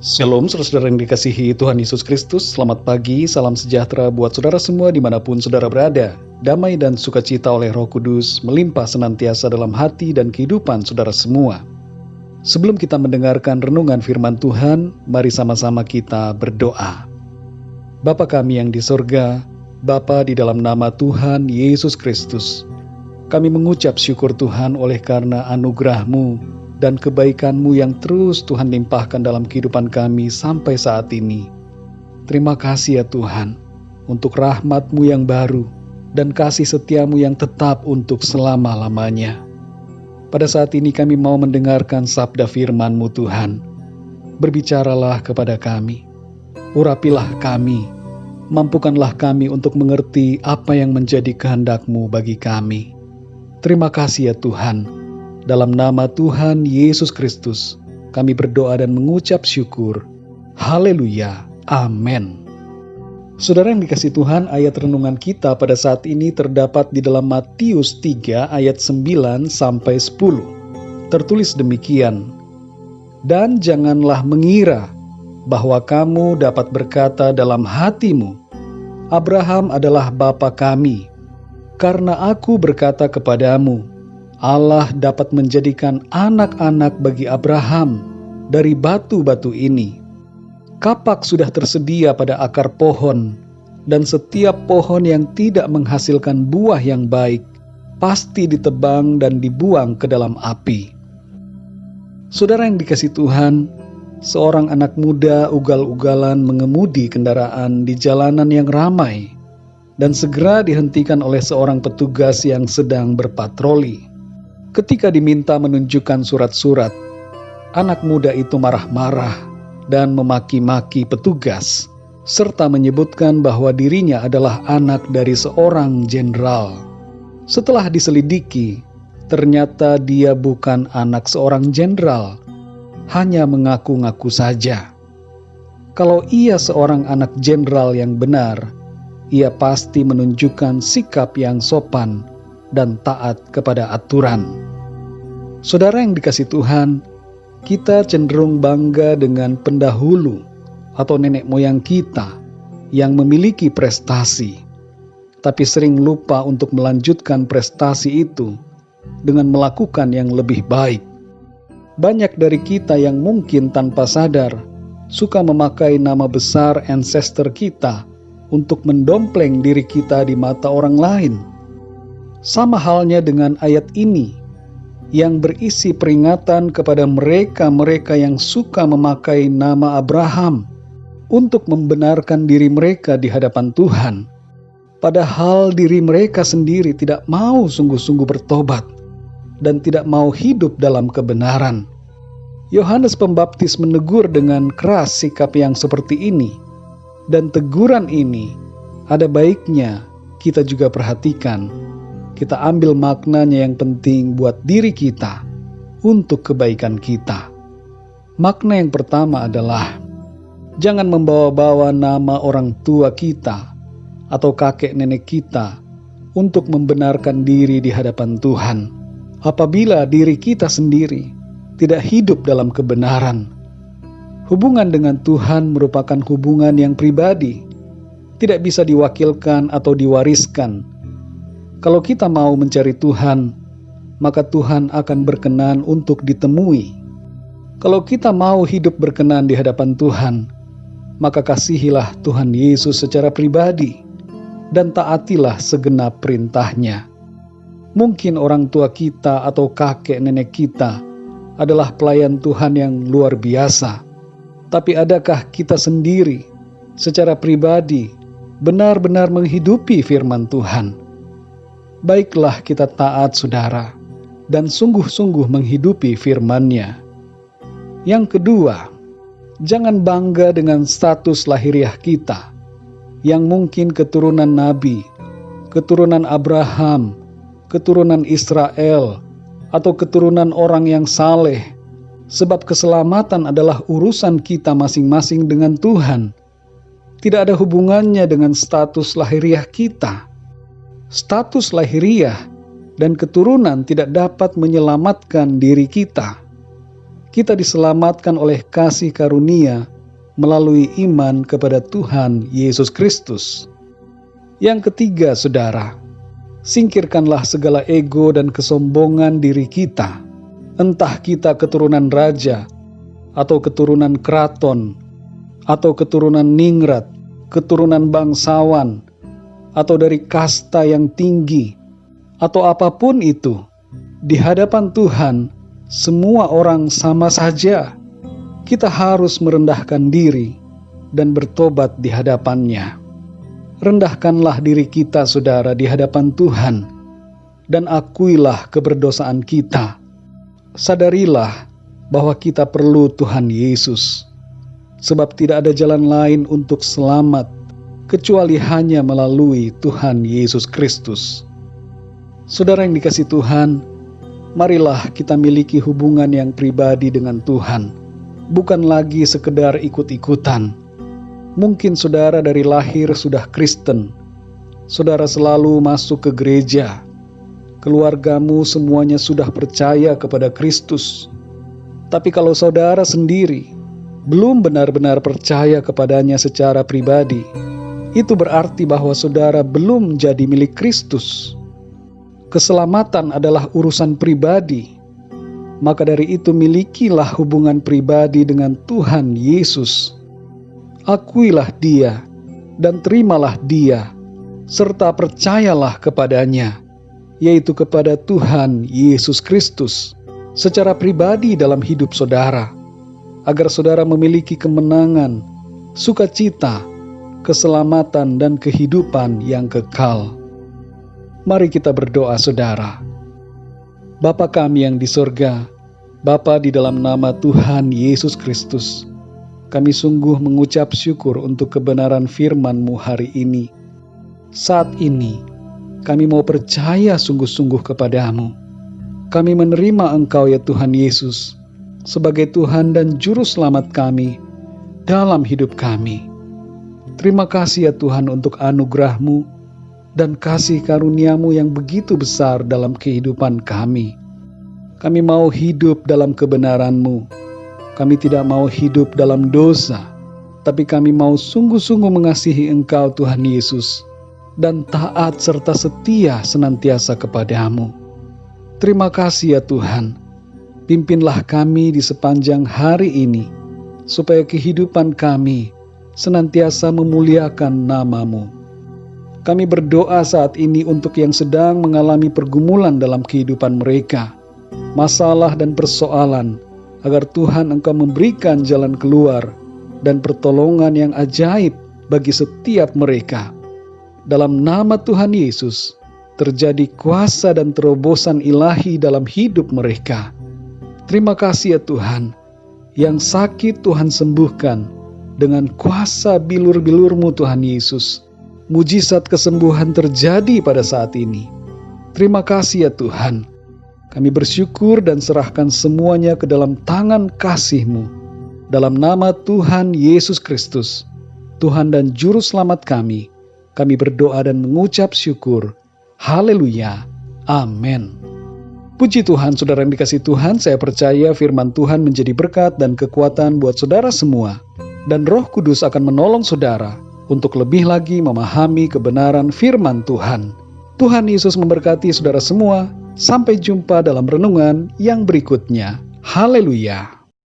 Shalom saudara-saudara yang dikasihi Tuhan Yesus Kristus. Selamat pagi, salam sejahtera buat saudara semua dimanapun saudara berada. Damai dan sukacita oleh Roh Kudus melimpah senantiasa dalam hati dan kehidupan saudara semua. Sebelum kita mendengarkan renungan firman Tuhan, mari sama-sama kita berdoa. Bapa kami yang di sorga, Bapa di dalam nama Tuhan Yesus Kristus, kami mengucap syukur Tuhan oleh karena anugerah-Mu dan kebaikan-Mu yang terus Tuhan limpahkan dalam kehidupan kami sampai saat ini. Terima kasih ya Tuhan, untuk rahmat-Mu yang baru dan kasih setia-Mu yang tetap untuk selama-lamanya. Pada saat ini kami mau mendengarkan sabda firman-Mu Tuhan. Berbicaralah kepada kami, urapilah kami, mampukanlah kami untuk mengerti apa yang menjadi kehendak-Mu bagi kami. Terima kasih ya Tuhan. Dalam nama Tuhan Yesus Kristus, kami berdoa dan mengucap syukur. Haleluya. Amin. Saudara yang dikasihi Tuhan, ayat renungan kita pada saat ini terdapat di dalam Matius 3 ayat 9 sampai 10. Tertulis demikian, "Dan janganlah mengira bahwa kamu dapat berkata dalam hatimu, Abraham adalah bapa kami, karena aku berkata kepadamu, Allah dapat menjadikan anak-anak bagi Abraham dari batu-batu ini. Kapak sudah tersedia pada akar pohon, dan setiap pohon yang tidak menghasilkan buah yang baik, pasti ditebang dan dibuang ke dalam api." Saudara yang dikasihi Tuhan, seorang anak muda ugal-ugalan mengemudi kendaraan di jalanan yang ramai, dan segera dihentikan oleh seorang petugas yang sedang berpatroli. Ketika diminta menunjukkan surat-surat, anak muda itu marah-marah dan memaki-maki petugas, serta menyebutkan bahwa dirinya adalah anak dari seorang jenderal. Setelah diselidiki, ternyata dia bukan anak seorang jenderal, hanya mengaku-ngaku saja. Kalau ia seorang anak jenderal yang benar, ia pasti menunjukkan sikap yang sopan dan taat kepada aturan. Saudara yang dikasihi Tuhan, kita cenderung bangga dengan pendahulu atau nenek moyang kita yang memiliki prestasi, tapi sering lupa untuk melanjutkan prestasi itu dengan melakukan yang lebih baik. Banyak dari kita yang mungkin tanpa sadar suka memakai nama besar ancestor kita untuk mendompleng diri kita di mata orang lain. Sama halnya dengan ayat ini yang berisi peringatan kepada mereka-mereka yang suka memakai nama Abraham untuk membenarkan diri mereka di hadapan Tuhan, padahal diri mereka sendiri tidak mau sungguh-sungguh bertobat dan tidak mau hidup dalam kebenaran. Yohanes Pembaptis menegur dengan keras sikap yang seperti ini, dan teguran ini ada baiknya kita juga perhatikan. Kita ambil maknanya yang penting buat diri kita, untuk kebaikan kita. Makna yang pertama adalah, jangan membawa-bawa nama orang tua kita atau kakek nenek kita untuk membenarkan diri di hadapan Tuhan, apabila diri kita sendiri tidak hidup dalam kebenaran. Hubungan dengan Tuhan merupakan hubungan yang pribadi, tidak bisa diwakilkan atau diwariskan. Kalau kita mau mencari Tuhan, maka Tuhan akan berkenan untuk ditemui. Kalau kita mau hidup berkenan di hadapan Tuhan, maka kasihilah Tuhan Yesus secara pribadi dan taatilah segenap perintah-Nya. Mungkin orang tua kita atau kakek nenek kita adalah pelayan Tuhan yang luar biasa, tapi adakah kita sendiri secara pribadi benar-benar menghidupi firman Tuhan? Baiklah kita taat saudara, dan sungguh-sungguh menghidupi firman-Nya. Yang kedua, jangan bangga dengan status lahiriah kita, yang mungkin keturunan Nabi, keturunan Abraham, keturunan Israel, atau keturunan orang yang saleh, sebab keselamatan adalah urusan kita masing-masing dengan Tuhan. Tidak ada hubungannya dengan status lahiriah kita. Status lahiriah dan keturunan tidak dapat menyelamatkan diri kita. Kita diselamatkan oleh kasih karunia melalui iman kepada Tuhan Yesus Kristus. Yang ketiga, saudara, singkirkanlah segala ego dan kesombongan diri kita. Entah kita keturunan raja, atau keturunan keraton, atau keturunan ningrat, keturunan bangsawan, atau dari kasta yang tinggi, atau apapun itu, di hadapan Tuhan, semua orang sama saja. Kita harus merendahkan diri dan bertobat di hadapan-Nya. Rendahkanlah diri kita, saudara, di hadapan Tuhan, dan akuilah keberdosaan kita. Sadarilah bahwa kita perlu Tuhan Yesus, sebab tidak ada jalan lain untuk selamat kecuali hanya melalui Tuhan Yesus Kristus. Saudara yang dikasihi Tuhan, marilah kita miliki hubungan yang pribadi dengan Tuhan, bukan lagi sekedar ikut-ikutan. Mungkin saudara dari lahir sudah Kristen, saudara selalu masuk ke gereja, keluargamu semuanya sudah percaya kepada Kristus. Tapi kalau saudara sendiri belum benar-benar percaya kepadanya secara pribadi, itu berarti bahwa saudara belum jadi milik Kristus. Keselamatan adalah urusan pribadi. Maka dari itu milikilah hubungan pribadi dengan Tuhan Yesus. Akuilah Dia dan terimalah Dia, serta percayalah kepadanya, yaitu kepada Tuhan Yesus Kristus, secara pribadi dalam hidup saudara, agar saudara memiliki kemenangan, sukacita, keselamatan, dan kehidupan yang kekal. Mari kita berdoa, saudara. Bapa kami yang di sorga, Bapa, di dalam nama Tuhan Yesus Kristus, kami sungguh mengucap syukur untuk kebenaran firman-Mu hari ini. Saat ini, kami mau percaya sungguh-sungguh kepadamu. Kami menerima Engkau ya Tuhan Yesus, sebagai Tuhan dan Juru Selamat kami dalam hidup kami. Terima kasih ya Tuhan untuk anugerah-Mu dan kasih karunia-Mu yang begitu besar dalam kehidupan kami. Kami mau hidup dalam kebenaran-Mu. Kami tidak mau hidup dalam dosa, tapi kami mau sungguh-sungguh mengasihi Engkau Tuhan Yesus, dan taat serta setia senantiasa kepadamu. Terima kasih ya Tuhan, pimpinlah kami di sepanjang hari ini, supaya kehidupan kami senantiasa memuliakan nama-Mu. Kami berdoa saat ini untuk yang sedang mengalami pergumulan dalam kehidupan mereka, masalah dan persoalan, agar Tuhan Engkau memberikan jalan keluar dan pertolongan yang ajaib bagi setiap mereka. Dalam nama Tuhan Yesus, terjadi kuasa dan terobosan ilahi dalam hidup mereka. Terima kasih ya Tuhan, yang sakit Tuhan sembuhkan dengan kuasa bilur-bilur-Mu Tuhan Yesus. Mujizat kesembuhan terjadi pada saat ini. Terima kasih ya Tuhan. Kami bersyukur dan serahkan semuanya ke dalam tangan kasih-Mu. Dalam nama Tuhan Yesus Kristus, Tuhan dan Juru Selamat kami berdoa dan mengucap syukur. Haleluya. Amin. Puji Tuhan, saudara yang dikasihi Tuhan, saya percaya firman Tuhan menjadi berkat dan kekuatan buat saudara semua. Dan Roh Kudus akan menolong saudara untuk lebih lagi memahami kebenaran firman Tuhan. Tuhan Yesus memberkati saudara semua. Sampai jumpa dalam renungan yang berikutnya. Haleluya.